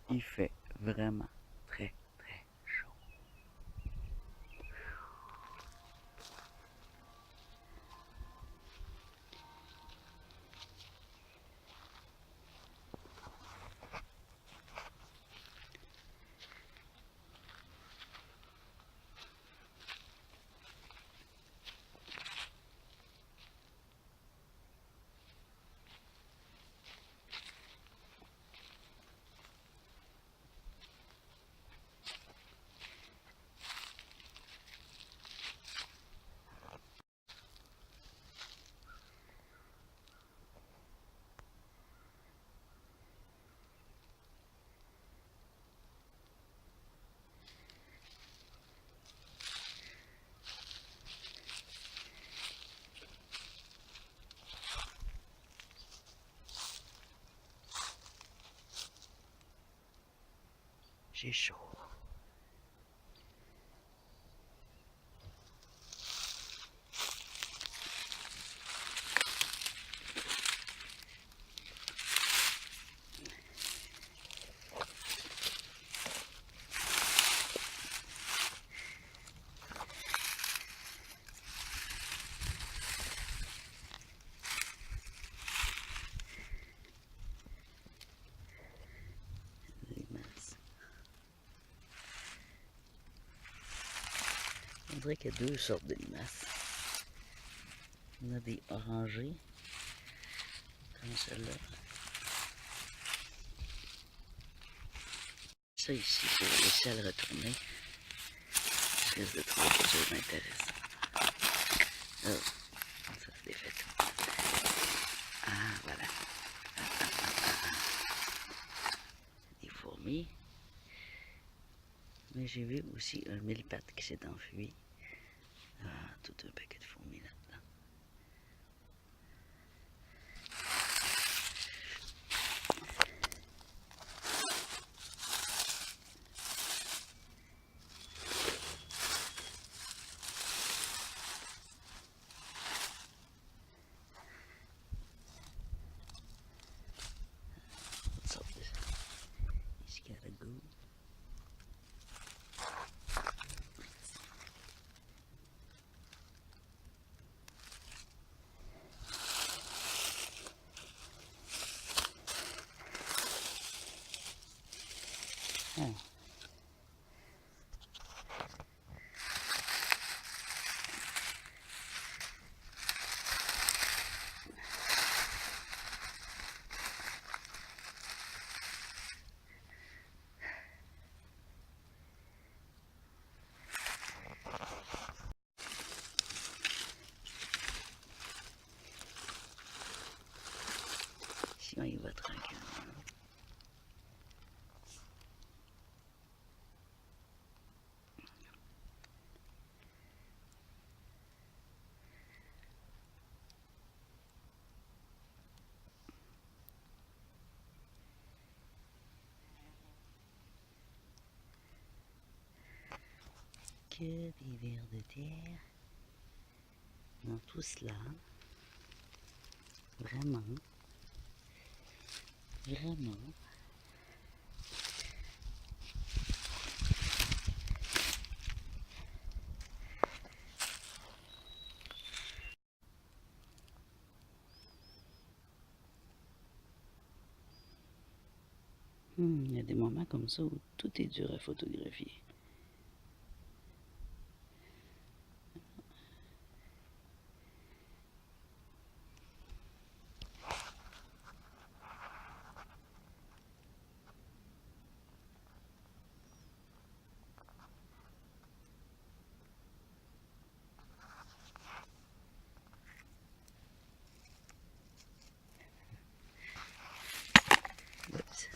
Il fait vraiment très très chaud. J'ai chaud. On dirait qu'il y a deux sortes de limaces. On a des orangés, comme celle-là. Ça ici, je vais laisser à le retourner. Je risque de trouver quelque chose d'intéressant. Oh, ça se défait tout. Ah, voilà. Des fourmis. Mais j'ai vu aussi un mille-pattes qui s'est enfui. Ah, tout un paquet de fourmis là-dedans. Toutes sortes d'escargots. Ah. Si on y va tranquillement. Que des vers de terre dans tout cela. Vraiment. Vraiment. Il y a des moments comme ça où tout est dur à photographier. Oups.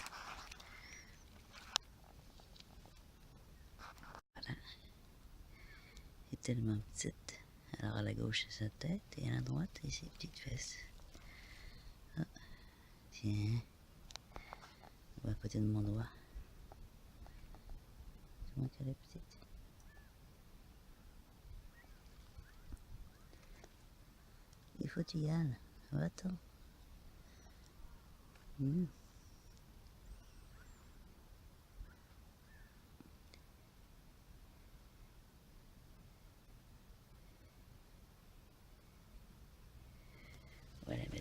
Voilà. Elle est tellement petite. Alors à la gauche c'est sa tête et à la droite c'est ses petites fesses. Ah, tiens. On va à côté de mon doigt. Tu vois qu'elle est petite. Il faut que tu y ailles. Va-t'en.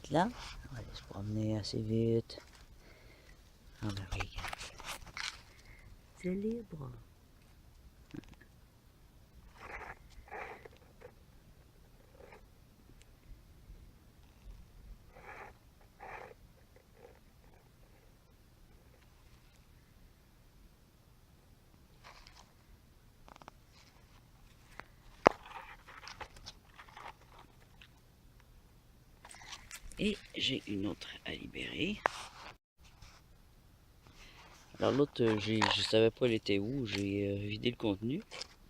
être là. On va aller se promener assez vite. Ah ben oui, regarde. C'est libre. Et j'ai une autre à libérer. Alors l'autre, je savais pas elle était où. J'ai vidé le contenu.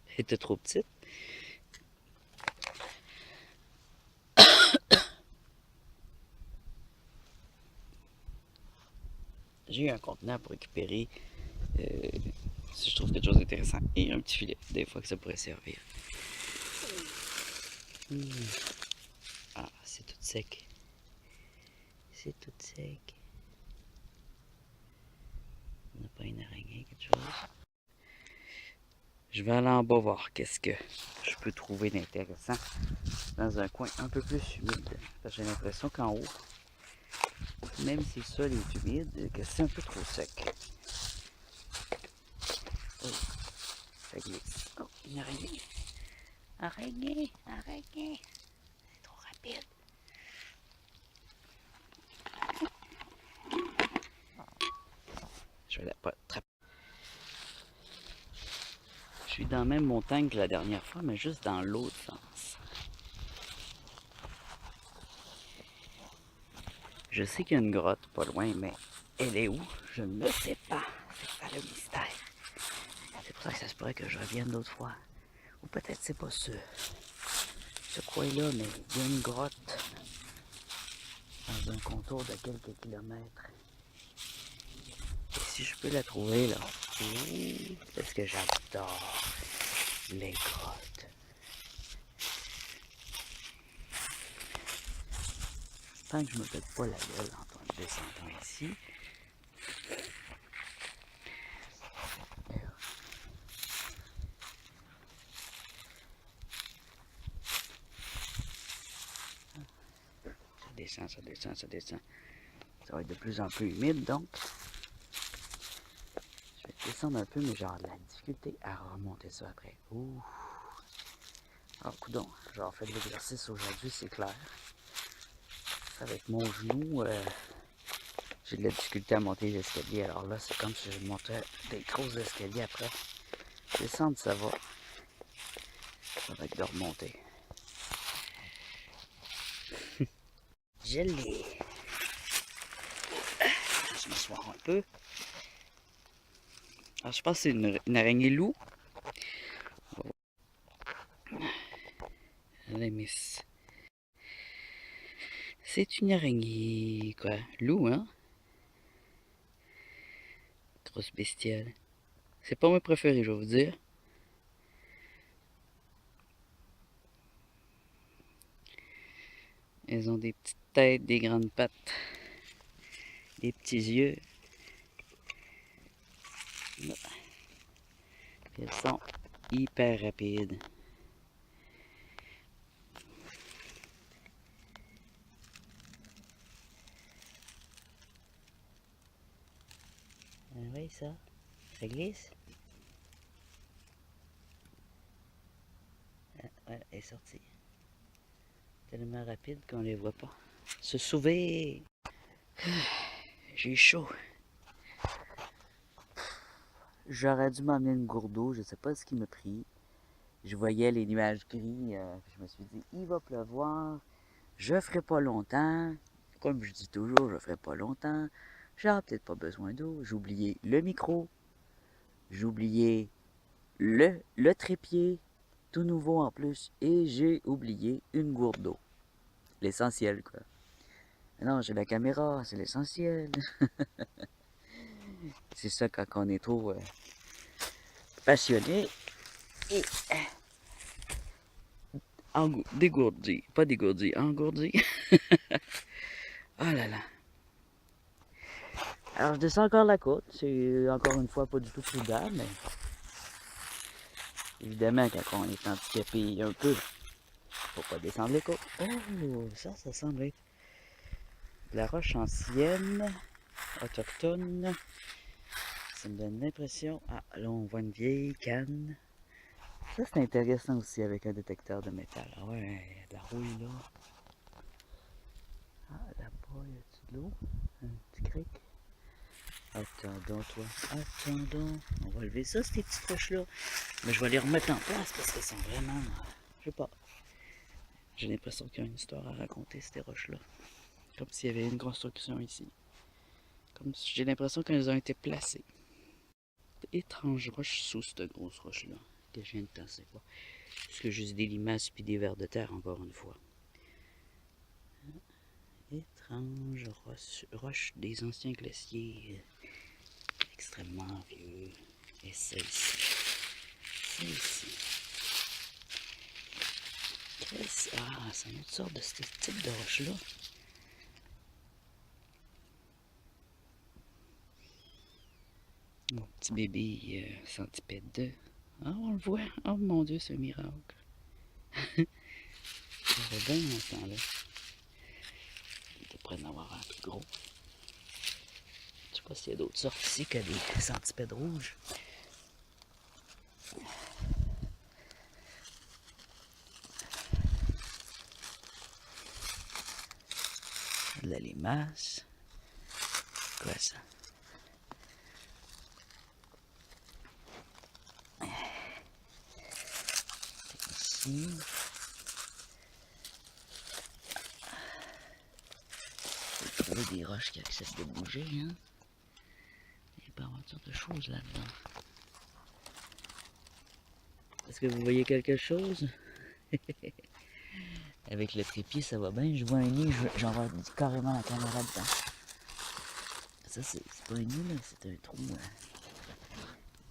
Elle était trop petite. J'ai eu un contenant pour récupérer si je trouve quelque chose d'intéressant. Et un petit filet, des fois que ça pourrait servir. Ah, c'est tout sec. C'est tout sec. On n'a pas une araignée, quelque chose. Je vais aller en bas voir qu'est-ce que je peux trouver d'intéressant dans un coin un peu plus humide. J'ai l'impression qu'en haut, même si le sol est humide, que c'est un peu trop sec. Oh, ça glisse. Oh, une araignée. Araignée, araignée. C'est trop rapide. Je vais la pas attraper. Je suis dans la même montagne que la dernière fois, mais juste dans l'autre sens. Je sais qu'il y a une grotte pas loin, mais elle est où? Je ne le sais pas. C'est ça le mystère. C'est pour ça que ça se pourrait que je revienne l'autre fois. Ou peut-être c'est pas ce coin-là, mais il y a une grotte dans un contour de quelques kilomètres. Et si je peux la trouver là, parce que j'adore les grottes. Tant que je me pète pas la gueule en descendant ici. Ça descend, ça descend, ça descend. Ça va être de plus en plus humide donc. Je vais descendre un peu, mais j'ai de la difficulté à remonter ça après. Ouh. Alors, coudonc, j'ai fait de l'exercice aujourd'hui, c'est clair. Avec mon genou, j'ai de la difficulté à monter les escaliers. Alors là, c'est comme si je montais des gros escaliers après. Descendre, ça va. Ça va être de remonter. Je l'ai. Je vais m'asseoir un peu. Alors, je pense que c'est une araignée loup. La miss. C'est une araignée, quoi. Loup, hein? Grosse bestiale. C'est pas mon préféré, je vais vous dire. Elles ont des petites têtes, des grandes pattes, des petits yeux. Elles sont hyper rapides. Ah oui, ça glisse. Ah, voilà, elle est sortie. Tellement rapide qu'on les voit pas. Se sauver! J'ai chaud. J'aurais dû m'emmener une gourde d'eau, je sais pas ce qui m'a pris. Je voyais les nuages gris, je me suis dit, il va pleuvoir, je ferai pas longtemps. Comme je dis toujours, je ferai pas longtemps. J'aurai peut-être pas besoin d'eau. J'ai oublié le micro, j'ai oublié le trépied, tout nouveau en plus, et j'ai oublié une gourde d'eau. L'essentiel, quoi. Non, j'ai la caméra, c'est l'essentiel. C'est ça quand on est trop passionné et dégourdi. Pas dégourdi, engourdi. Oh là là. Alors, je descends encore la côte. C'est encore une fois pas du tout prudent, mais évidemment, quand on est handicapé un peu, faut pas descendre les côtes. Oh, ça semble être La roche ancienne, autochtone. Ça me donne l'impression... Ah, là, on voit une vieille canne. Ça, c'est intéressant aussi avec un détecteur de métal. Ah ouais, de la rouille, là. Ah, là-bas, y a-tu de l'eau? Un petit cric? Attendons, toi. Attendons. On va lever ça, ces petites roches-là. Mais je vais les remettre en place parce qu'elles sont vraiment... Je sais pas. J'ai l'impression qu'il y a une histoire à raconter, ces roches-là. Comme s'il y avait une construction ici. Comme si j'ai l'impression qu'elles ont été placées. Étrange roche sous cette grosse roche-là. Que je viens de tasser. Parce que juste des limaces puis des vers de terre, encore une fois. Étrange roche des anciens glaciers. Extrêmement vieux. Et ça ici. Ça ici. Ah, c'est une autre sorte de ce type de roche-là. Mon petit bébé centipède. Ah, on le voit. Oh mon Dieu, c'est un miracle. Ça va bien dans ce temps-là. Il était prêt d'en avoir un plus gros. Je sais pas s'il y a d'autres sortes ici que des centipèdes rouges. De la limace. Quoi ça? Ici. Faut trouver des roches qui acceptent de bouger, hein. Il peut y avoir toutes sortes de choses là-dedans. Est-ce que vous voyez quelque chose? Avec le trépied, ça va bien. Je vois un nid, j'en vois carrément la caméra dedans. Ça, c'est pas un nid, là, c'est un trou. Il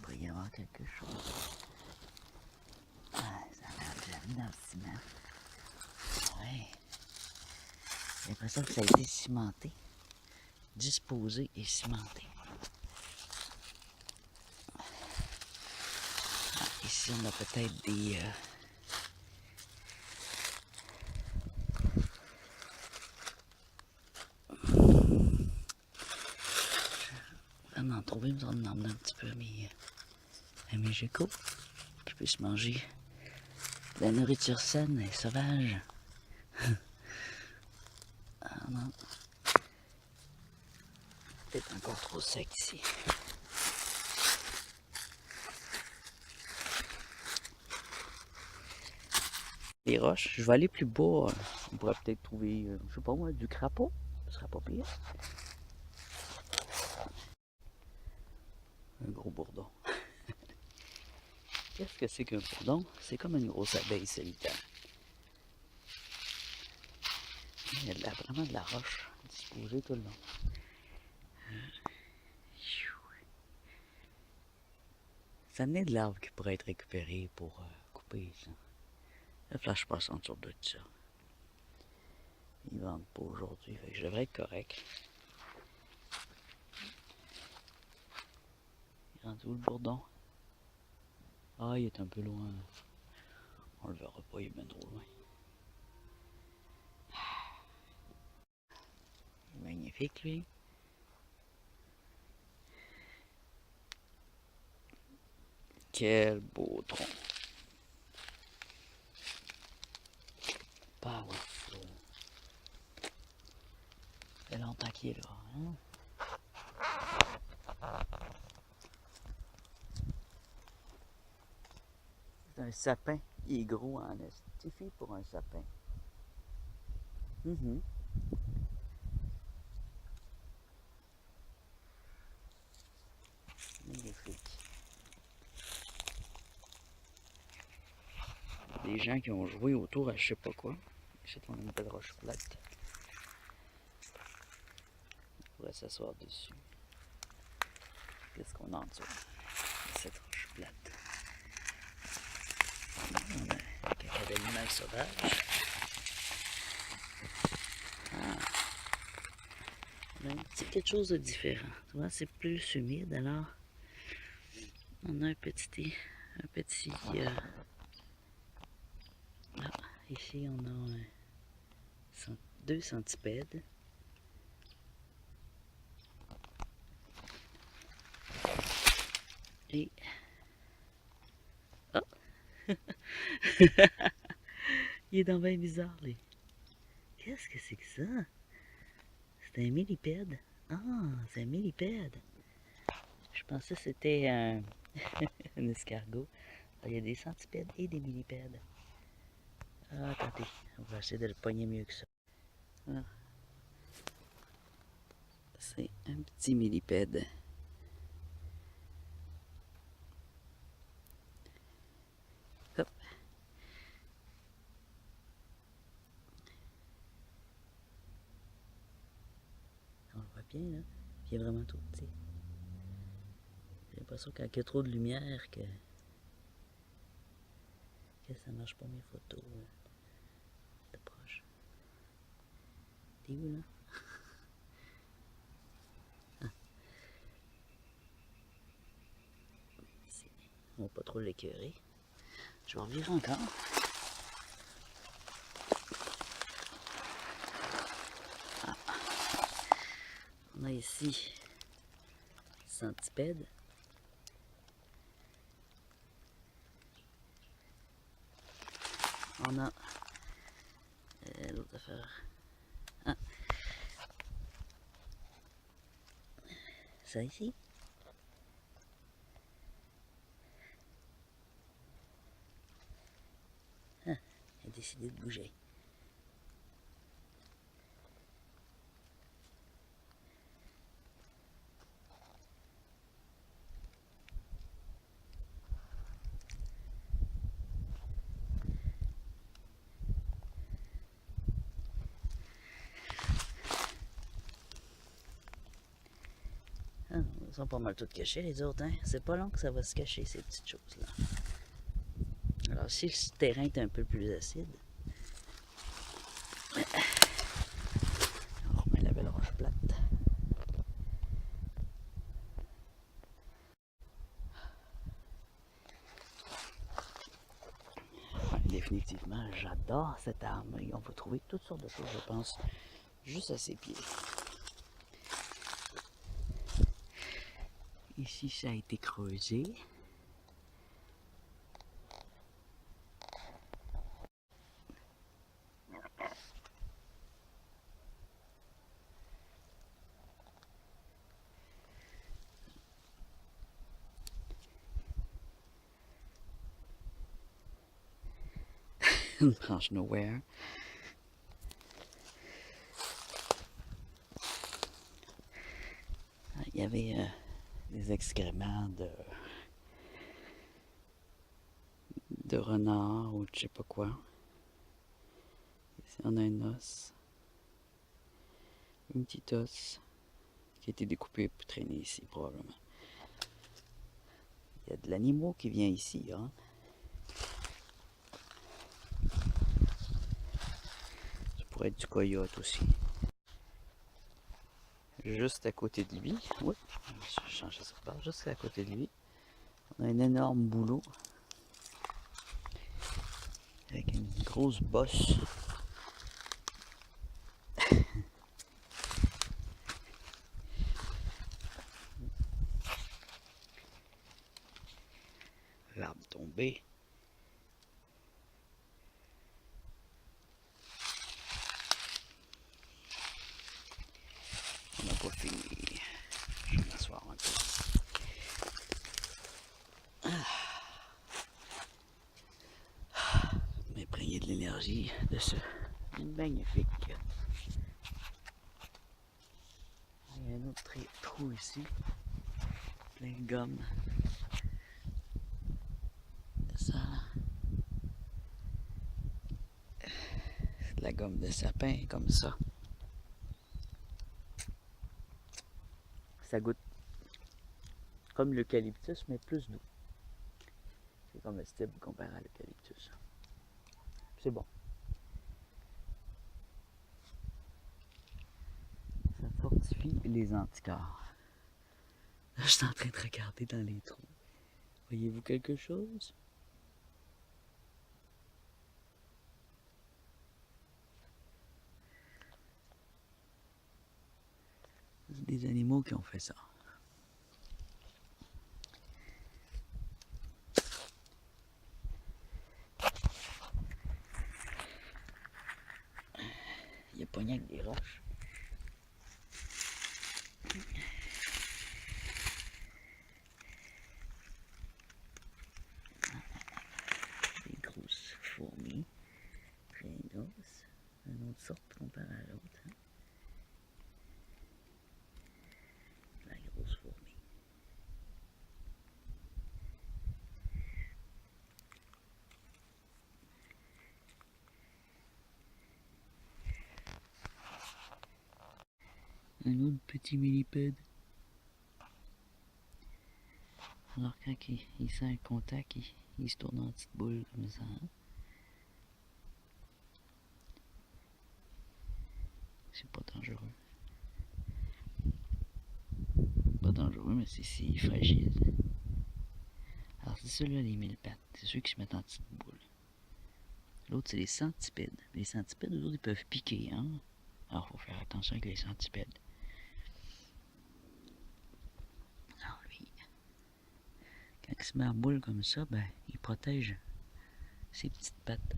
pourrait y avoir quelque chose. Ah, ça a l'air de dans le ciment. Ouais. J'ai l'impression que ça a été cimenté. Disposé et cimenté. Ah, ici, on a peut-être des... On en trouver, mais on en emmener un petit peu à mes geckos. Je puisse manger de la nourriture saine et sauvage. Ah non. Peut-être encore trop sec ici. Les roches, je vais aller plus bas. On pourrait peut-être trouver, je sais pas moi, du crapaud. Ce serait pas pire. Un gros bourdon. Qu'est-ce que c'est qu'un bourdon? C'est comme une grosse abeille solitaire. Il y a vraiment de la roche disposée tout le long. Ça venait de l'arbre qui pourrait être récupéré pour couper ça. Le flash passe en dessous de ça. Ils vendent pas aujourd'hui, fait que je devrais être correct. Il est rendu où le bourdon? Ah, il est un peu loin. On le verra pas, il est bien trop loin. Il est magnifique, lui. Quel beau tronc. Powerful. Ça fait longtemps qu'il est là, hein? C'est un sapin. Il est gros en estifie pour un sapin. Magnifique. Des gens qui ont joué autour à je sais pas quoi. Ici, on a une belle roche plate. On pourrait s'asseoir dessus. Qu'est-ce qu'on a en dessous? Cette roche plate. On a quelques d'animaux sauvages. Ah. On a un petit quelque chose de différent. Tu vois, c'est plus humide alors. On a un petit ah, ici on a deux centipèdes. Et... Oh! Il est donc bien bizarre, lui. Qu'est-ce que c'est que ça? C'est un millipède. Ah, c'est un millipède. Je pensais que c'était un, un escargot. Il y a des centipèdes et des millipèdes. Ah, attendez, on va essayer de le pogner mieux que ça. Ah, c'est un petit millipède. Hop. On le voit bien, là. Puis il est vraiment tout petit. J'ai l'impression qu'il y a trop de lumière que ça marche pas mes photos de proche. T'es où, là? Ah, ici. On va pas trop l'écœurer. Je vais revirer encore. Ah. On a ici centipède. On a l'autre affaire. Ah. Ça ici. Ah, il a décidé de bouger. Ah, ils sont pas mal toutes cachés les autres, hein? C'est pas long que ça va se cacher ces petites choses-là. Alors si le terrain est un peu plus acide, on remet la belle roche plate. Ouais, définitivement, j'adore cette arme. Et on va trouver toutes sortes de choses, je pense, juste à ses pieds. Ici, ça a été creusé. Une branche nowhere. Il y avait des excréments de renard ou je sais pas quoi. Ici, on a un os. Une petite os qui a été découpée pour traîner ici, probablement. Il y a de l'animal qui vient ici, hein. Ça pourrait être du coyote aussi. Juste à côté de lui, oui, je vais changer ça part, juste à côté de lui, on a un énorme bouleau avec une grosse bosse. L'arbre tombé. On n'a pas fini. Je vais m'asseoir un peu. M'imprégner de l'énergie de ce magnifique. Il y a un autre trou ici, plein de gomme. Ça, c'est de la gomme de sapin comme ça. Ça goûte comme l'eucalyptus, mais plus doux. C'est comestible comparé à l'eucalyptus. C'est bon. Ça fortifie les anticorps. Là, je suis en train de regarder dans les trous. Voyez-vous quelque chose? C'est des animaux qui ont fait ça. pogné avec des roches. Des grosses fourmis. Très grosses. Une autre sorte comparée à l'autre. Hein? La grosse fourmi. Un autre petit millipède. Alors quand il sent un contact, il se tourne en petite boule comme ça. Hein? C'est pas dangereux. Pas dangereux, mais c'est si fragile. Alors c'est ceux-là les mille-pattes. C'est ceux qui se mettent en petite boule. L'autre, c'est les centipèdes. Les centipèdes, eux autres, ils peuvent piquer. Hein? Alors, il faut faire attention avec les centipèdes. Alors, lui, quand il se met en boule comme ça, ben, il protège ses petites pattes.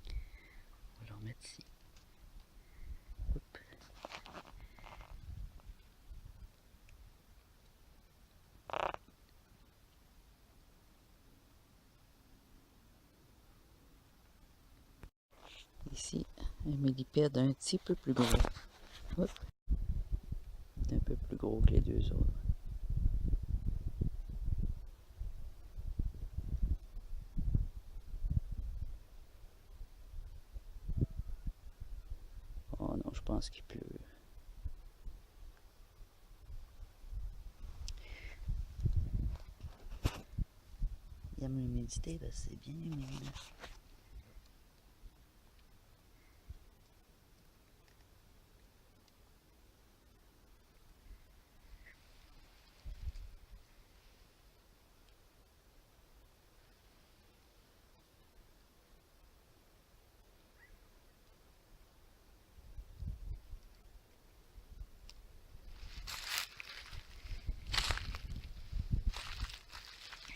On va le remettre ici. Hop. Ici, un millipède un petit peu plus gros. Hop. Un peu plus gros que les deux autres. Oh non, je pense qu'il pleut. Il aime l'humidité, parce que c'est bien humide.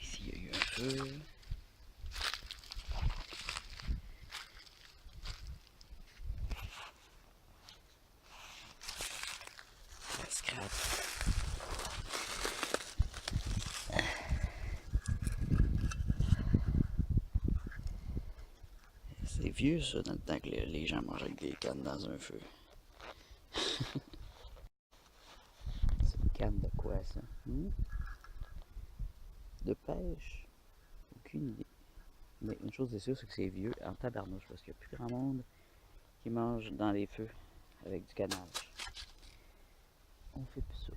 Ici, il y a eu un feu. La scrap. C'est vieux ça, dans le temps que les gens mangeaient avec des cannes dans un feu. C'est une canne de quoi ça? De pêche? Aucune idée. Mais une chose est sûre, c'est que c'est vieux en tabarnouche parce qu'il n'y a plus grand monde qui mange dans les feux avec du canage. On fait plus ça.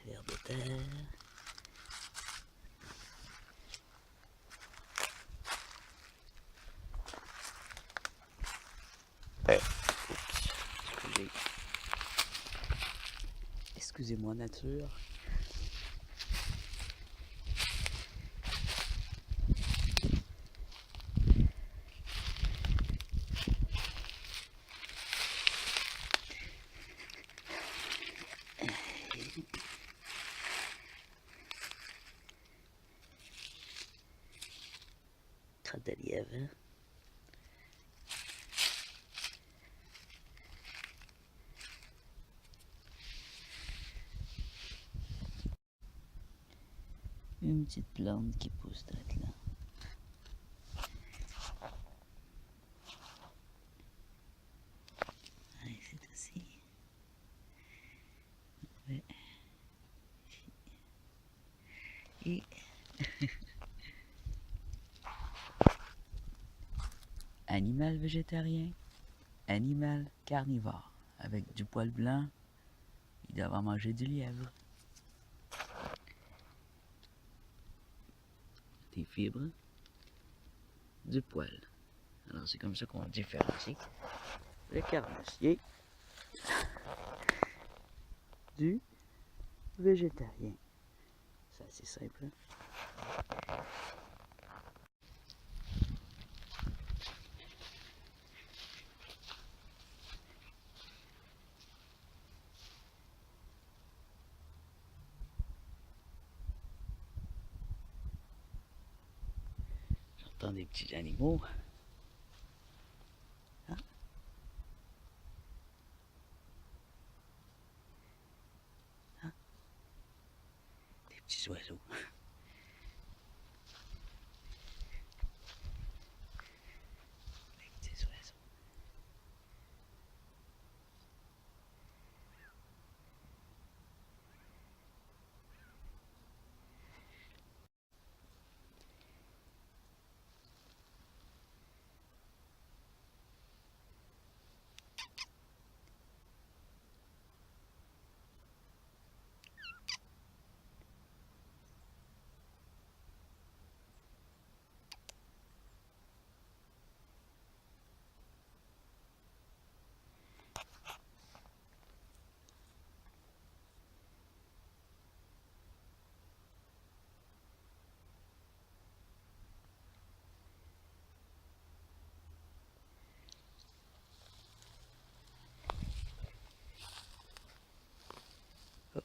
Vers de terre. Oups. Excusez-moi nature. Crotte de lièvre. Une petite plante qui pousse direct là. Allez, c'est aussi. Ouais. Et animal végétarien, animal carnivore. Avec du poil blanc, il doit manger du lièvre. Des fibres, du poil. Alors c'est comme ça qu'on différencie le carnassier du végétarien. C'est assez simple. pourtant des petits animaux. Hein? Hein? Des petits oiseaux. Des petits oiseaux. Hop.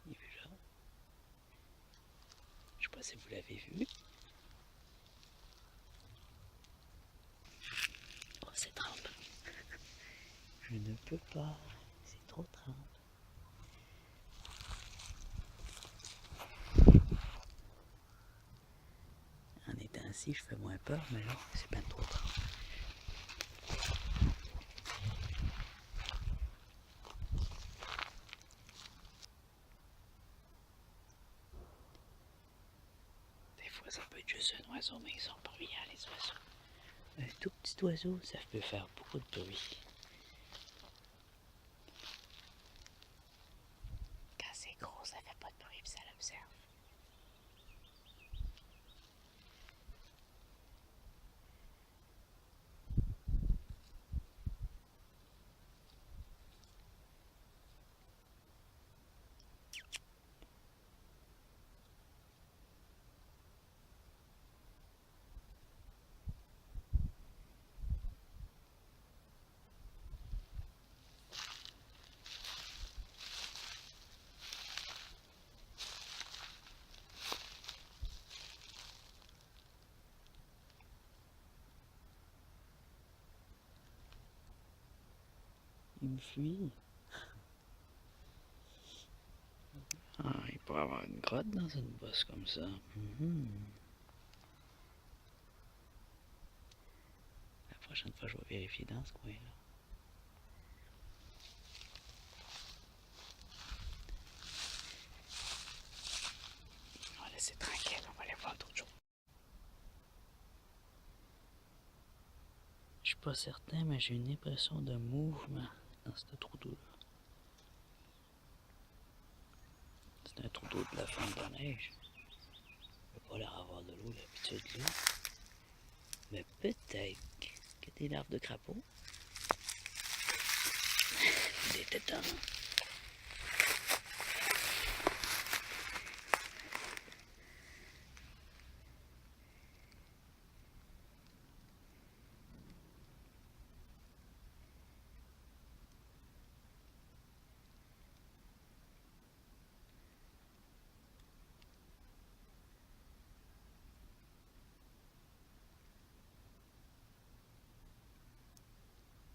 Il est là. Je sais pas si vous l'avez vu. Oh, c'est trempe. Je ne peux pas. C'est trop trempe. En étant assis, je fais moins peur, mais là, c'est pas trop trempe. Des fois, ça peut être juste un oiseau, mais ils sont bruyants, les oiseaux. Un tout petit oiseau, ça peut faire beaucoup de bruit. Quand c'est gros, ça fait pas de bruit, puis ça l'observe. Il me fuit. Ah, il pourrait y avoir une grotte dans une bosse comme ça. La prochaine fois, je vais vérifier dans ce coin-là. On va laisser tranquille, on va aller voir d'autres choses. Je suis pas certain, mais j'ai une impression de mouvement dans ce trou d'eau-là. C'est un trou d'eau de la fonte de neige. Je ne peux pas leur avoir de l'eau d'habitude là. Mais peut-être que des larves de crapaud. Des tétons.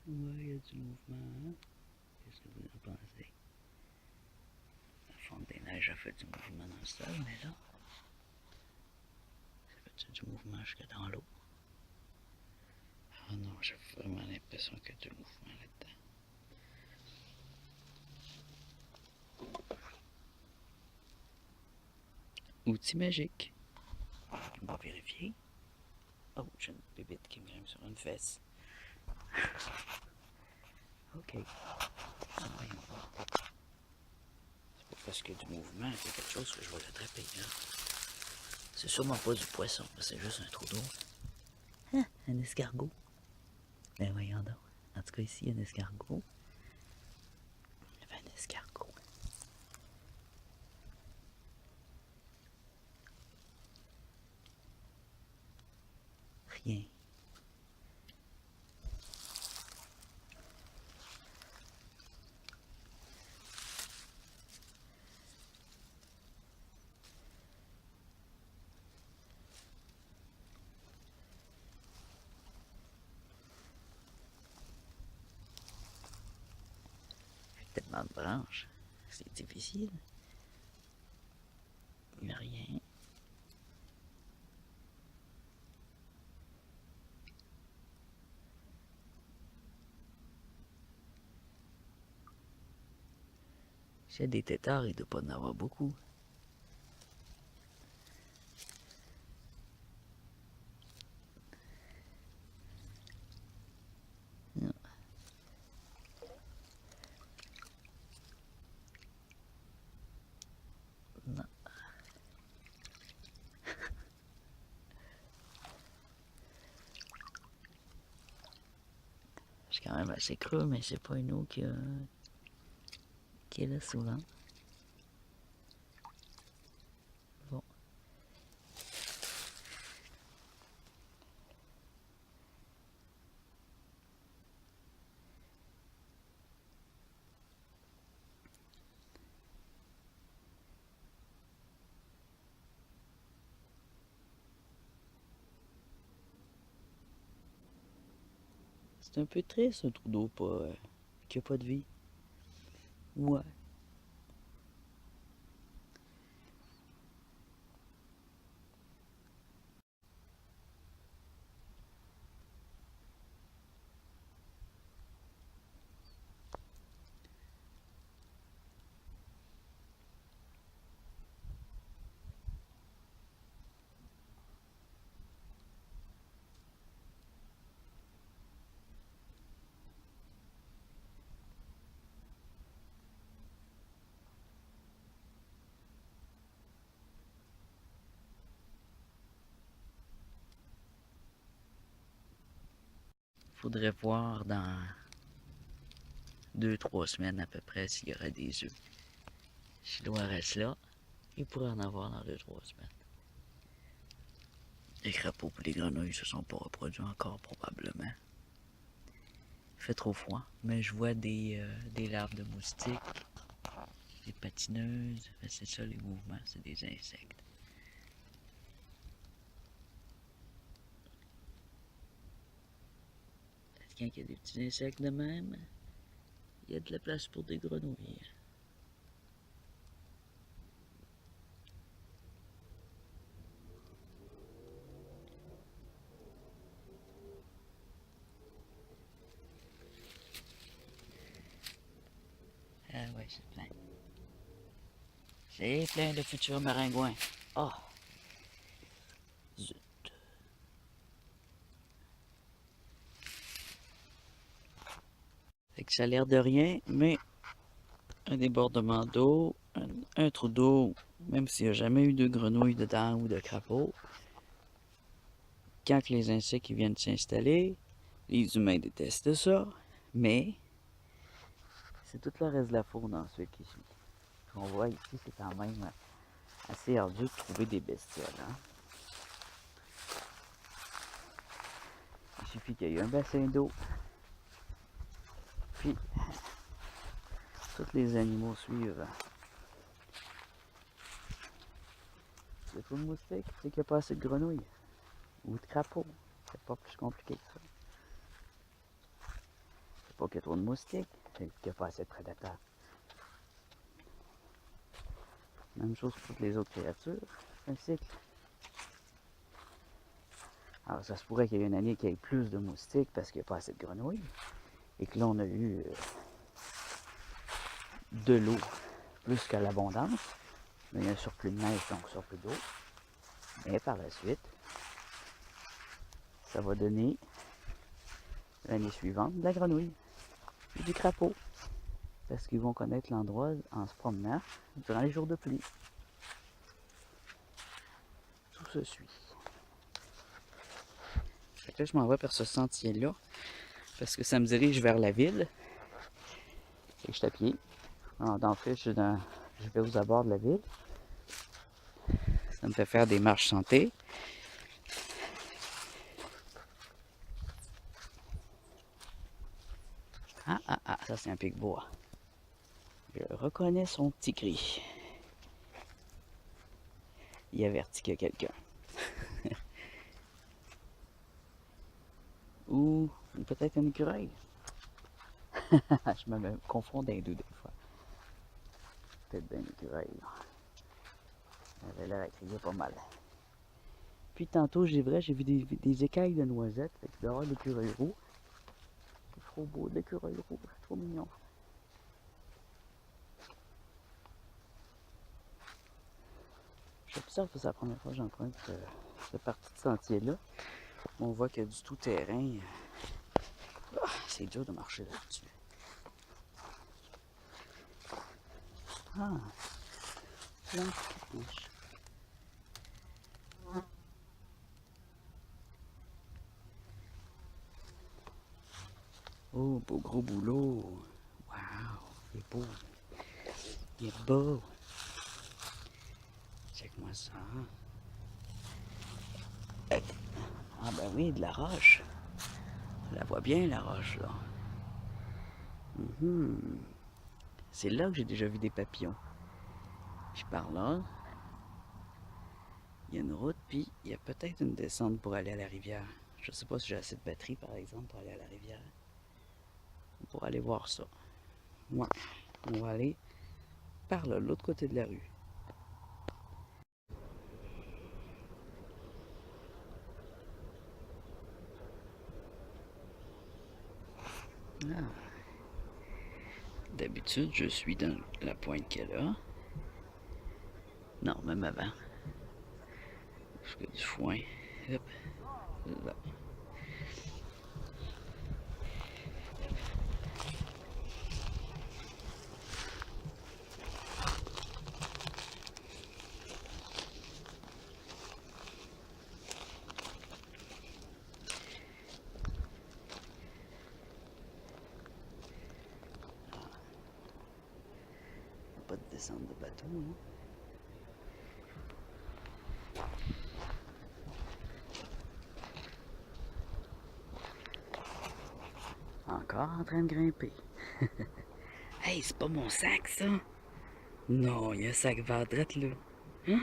Ouais, il y a du mouvement. Hein? Qu'est-ce que vous en pensez? neige a fait du mouvement dans le sol, mais là, ça fait du mouvement jusque dans l'eau. Ah non, j'ai vraiment l'impression qu'il y a du mouvement là-dedans. Outil magique. On va vérifier. Oh, j'ai une bébête qui me grimpe sur une fesse. Ok. Voyons voir. C'est pas parce qu'il y a du mouvement, qu'il y a quelque chose que je vais l'attraper. C'est sûrement pas du poisson, c'est juste un trou d'eau. Ah, un escargot. Ben voyons donc. En tout cas, ici, il y a un escargot. Il y avait un escargot. Rien. Tellement de branches. C'est difficile. Il n'y a rien. S'il y a des têtards, il ne doit pas en avoir beaucoup. Non. Non. C'est quand même assez creux, mais c'est pas une eau qui est là souvent. Bon. C'est un peu triste, un trou d'eau qui n'a pas de vie. Ouais. Faudrait voir dans 2-3 semaines à peu près s'il y aurait des œufs. Si l'eau reste là, il pourrait en avoir dans 2-3 semaines. Les crapauds et les grenouilles se sont pas reproduits encore probablement. Il fait trop froid, mais je vois des larves de moustiques, des patineuses. C'est ça les mouvements, c'est des insectes. Quand il y a des petits insectes de même, il y a de la place pour des grenouilles. Ah ouais, c'est plein. C'est plein de futurs maringouins. Oh! Zut. Fait que ça a l'air de rien, mais un débordement d'eau, un trou d'eau, même s'il n'y a jamais eu de grenouilles dedans ou de crapauds, quand les insectes viennent s'installer, les humains détestent ça, mais c'est tout le reste de la faune ensuite qui suit. On voit ici, c'est quand même assez ardu de trouver des bestioles. Hein? Il suffit qu'il y ait un bassin d'eau, puis tous les animaux suivent. Le trou de moustique, c'est qu'il n'y a pas assez de grenouilles ou de crapauds. C'est pas plus compliqué que ça. C'est pas qu'il y a trop de moustiques, c'est qu'il n'y a pas assez de prédateurs. Même chose pour toutes les autres créatures. C'est un cycle. Alors, ça se pourrait qu'il y ait une année qu'il y ait plus de moustiques parce qu'il n'y a pas assez de grenouilles. Et que là, on a eu de l'eau plus qu'à l'abondance. Mais il y a un surplus de neige, donc surplus d'eau. Mais par la suite, ça va donner l'année suivante de la grenouille et du crapaud. Parce qu'ils vont connaître l'endroit en se promenant durant les jours de pluie. Tout se suit. Fait que là, je m'en vais vers ce sentier-là parce que ça me dirige vers la ville. Et je suis à pied. En fait, je vais aux abords de la ville. Ça me fait faire des marches santé. Ah, ça c'est un pic-bois. Je reconnais son petit cri. Il avertit qu'il y a quelqu'un. Ou peut-être un écureuil. Je me confonds d'un deux des fois. Peut-être bien l'écureuil. Elle avait l'air à crier pas mal. Puis tantôt, j'ai vu des écailles de noisettes. Fait qu'il doit y avoir l'écureuil roux. C'est trop beau, l'écureuil roux. C'est trop mignon. J'observe que c'est la première fois que j'emprunte cette partie de sentier-là. On voit qu'il y a du tout-terrain. Ah, c'est dur de marcher là-dessus. Ah, plein de petites. Oh, beau gros boulot. Waouh, il est beau. Il est beau. Check-moi ça. Ah ben oui, de la roche. On la voit bien, la roche, là. C'est là que j'ai déjà vu des papillons. Puis par là, il y a une route, puis il y a peut-être une descente pour aller à la rivière. Je sais pas si j'ai assez de batterie, par exemple, pour aller à la rivière. Pour aller voir ça. Ouais, on va aller par là, l'autre côté de la rue. Ah. D'habitude, je suis dans la pointe qu'elle a. Non, même avant. Jusqu'à du foin. Hop. Là. Pas de descente de bateau, hein? Encore en train de grimper. Hey, c'est pas mon sac, ça! Non, il y a un sac vert drette là. C'est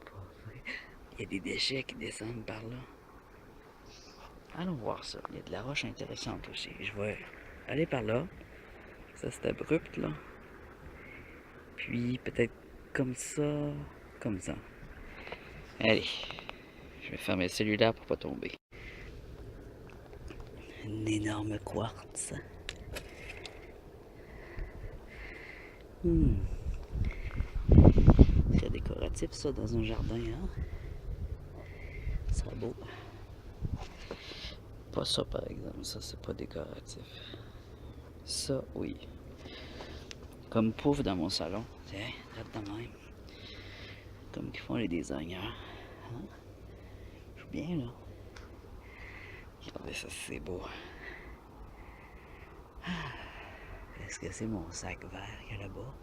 pas vrai. Il y a des déchets qui descendent par là. Allons voir ça. Il y a de la roche intéressante aussi. Je vais aller par là. Ça, c'est abrupt, là. Puis, peut-être comme ça, comme ça. Allez. Je vais fermer celui-là pour pas tomber. Un énorme quartz. Très décoratif, ça, dans un jardin, hein? Ça serait beau. Pas ça, par exemple. Ça, c'est pas décoratif. Ça, oui. Comme pouf dans mon salon. Tiens, regarde de même. Comme qu'ils font les designers. Hein? Je joue bien, là. Regardez ça, c'est beau. Est-ce que c'est mon sac vert qu'il y a là-bas?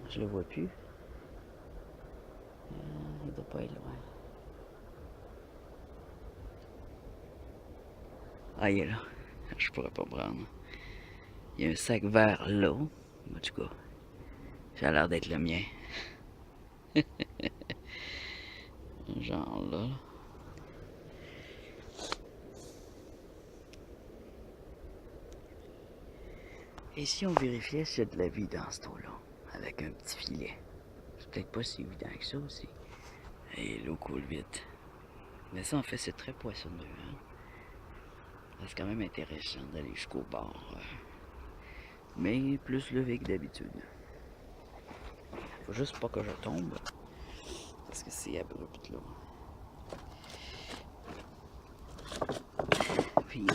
Je le vois plus. Il doit pas être loin. Ah, il est là. Je pourrais pas prendre. Il y a un sac vert là. En tout cas, ça a l'air d'être le mien. Genre là. Et si on vérifiait s'il y a de la vie dans cet eau-là, avec un petit filet? C'est peut-être pas si évident que ça aussi. Et l'eau coule vite. Mais ça, en fait, c'est très poissonneux. Hein? C'est quand même intéressant d'aller jusqu'au bord. Mais plus levé que d'habitude. Faut juste pas que je tombe. Parce que c'est abrupt, là. Puis,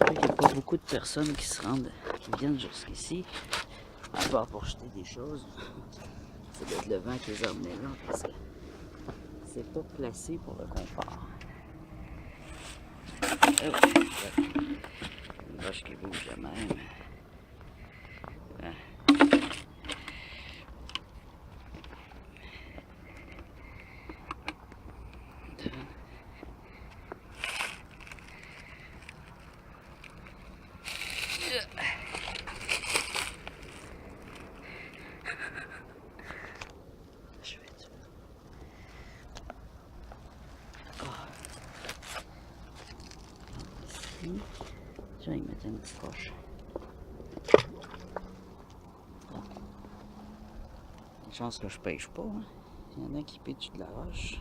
il n'y a pas beaucoup de personnes qui se rendent, qui viennent jusqu'ici, à part pour jeter des choses. Ça doit être le vent qui les a emmenés là, parce que c'est pas placé pour le confort. Oh, une roche qui bouge de même. Ah. Je vais tuer. Oh. Ici, je vais y mettre une petite coche. Une chance que je pêche pas. Hein. Il y en a qui pitchent de la roche.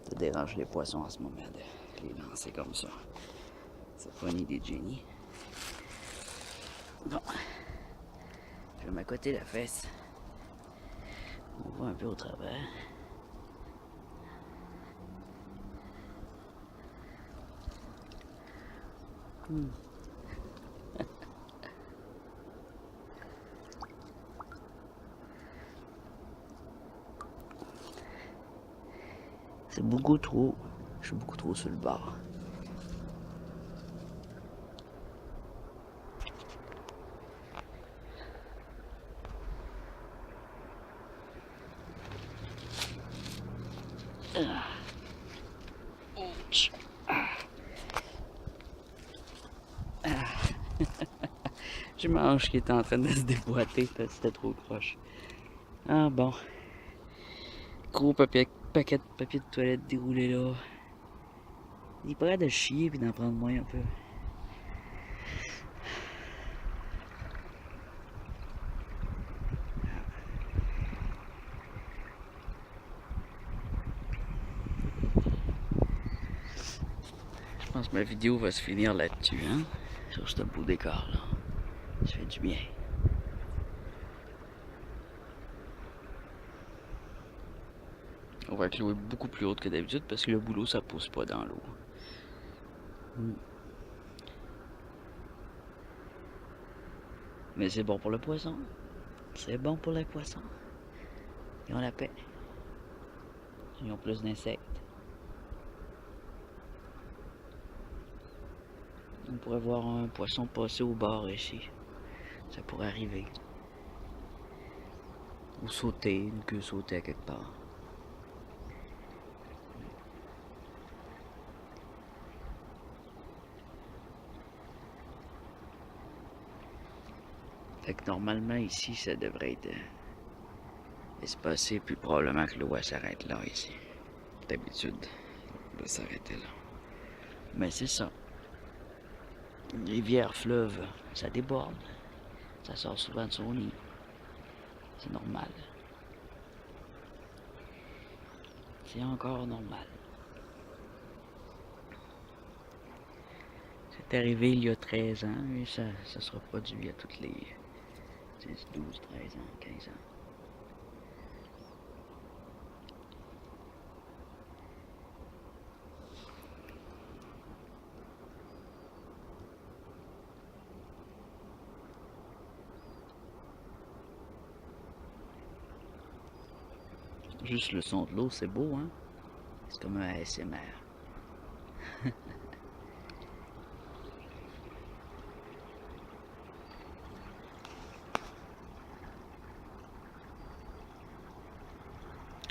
Ça dérange les poissons en ce moment de les lancer comme ça. C'est pas une idée de génie. Bon. Je vais m'accoter la fesse. On voit un peu au travers. C'est beaucoup trop. Je suis beaucoup trop sur le bord. Ouch. J'ai ma hanche qui était en train de se déboîter parce que c'était trop croche. Ah bon. Gros paquet de papier de toilette déroulé là. Il est prêt de chier puis d'en prendre moins un peu. Je pense que ma vidéo va se finir là-dessus, hein? Sur ce beau décor là. Ça fait du bien. On va clouer beaucoup plus haute que d'habitude parce que le boulot ça pousse pas dans l'eau. Mais c'est bon pour le poisson. C'est bon pour les poissons. Ils ont la paix. Ils ont plus d'insectes. On pourrait voir un poisson passer au bord ici. Ça pourrait arriver. Ou sauter, une queue sauter à quelque part. Fait que normalement ici ça devrait être espacé, puis probablement que l'eau s'arrête là ici. D'habitude, l'eau s'arrêtait là. Mais c'est ça. Une rivière, fleuve, ça déborde. Ça sort souvent de son lit. C'est normal. C'est encore normal. C'est arrivé il y a 13 ans et ça se reproduit à toutes les 10, 12, 13 ans, 15 ans. Juste le son de l'eau, c'est beau, hein? C'est comme un ASMR.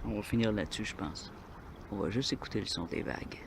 On va finir là-dessus, je pense. On va juste écouter le son des vagues.